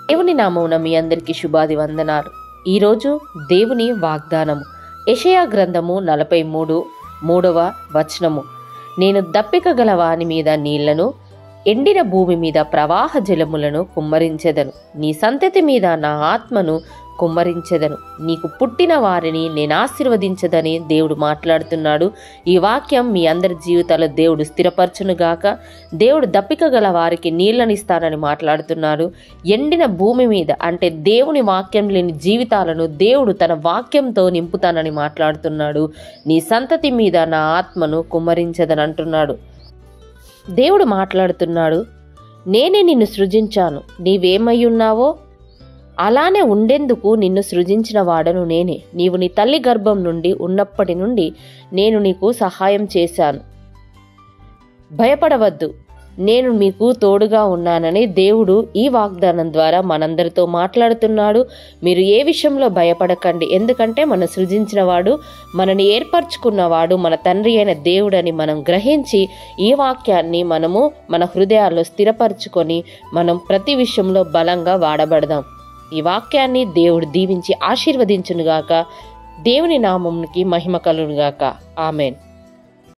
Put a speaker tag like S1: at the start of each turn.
S1: దేవుని నామమున మీ అందరికీ శుభాది వందనాలు. ఈరోజు దేవుని వాగ్దానము యెషయా గ్రంథము 43:3 నేను దప్పిక గల వాని మీద నీళ్లను, ఎండిన భూమి మీద ప్రవాహ జలములను కుమ్మరించెదను. నీ సంతతి మీద నా ఆత్మను కుమ్మరించెదను. నీకు పుట్టిన వారిని నేను ఆశీర్వదించదని దేవుడు మాట్లాడుతున్నాడు. ఈ వాక్యం మీ అందరి జీవితాల్లో దేవుడు స్థిరపరచునుగాక. దేవుడు దప్పిక గల వారికి నీళ్ళనిస్తానని మాట్లాడుతున్నాడు. ఎండిన భూమి మీద అంటే దేవుని వాక్యం లేని జీవితాలను దేవుడు తన వాక్యంతో నింపుతానని మాట్లాడుతున్నాడు. నీ సంతతి మీద నా ఆత్మను కుమ్మరించదని అంటున్నాడు. దేవుడు మాట్లాడుతున్నాడు, నేనే నిన్ను సృజించాను, నీవేమై ఉన్నావో అలానే ఉండేందుకు నిన్ను సృజించిన వాడను నేనే. నీవు నీ తల్లి గర్భం నుండి ఉన్నప్పటి నుండి నేను నీకు సహాయం చేశాను. భయపడవద్దు, నేను మీకు తోడుగా ఉన్నానని దేవుడు ఈ వాగ్దానం ద్వారా మనందరితో మాట్లాడుతున్నాడు. మీరు ఏ విషయంలో భయపడకండి, ఎందుకంటే మనం సృజించిన వాడు, మనని ఏర్పరచుకున్నవాడు మన తండ్రి అయిన దేవుడని మనం గ్రహించి ఈ వాక్యాన్ని మనము మన హృదయాల్లో స్థిరపరచుకొని మనం ప్రతి విషయంలో బలంగా వాడబడదాం. ఈ వాక్యాన్ని దేవుడు దీవించి ఆశీర్వదించునుగాక. దేవుని నామమునికి మహిమ కలుగునుగాక. ఆమెన్.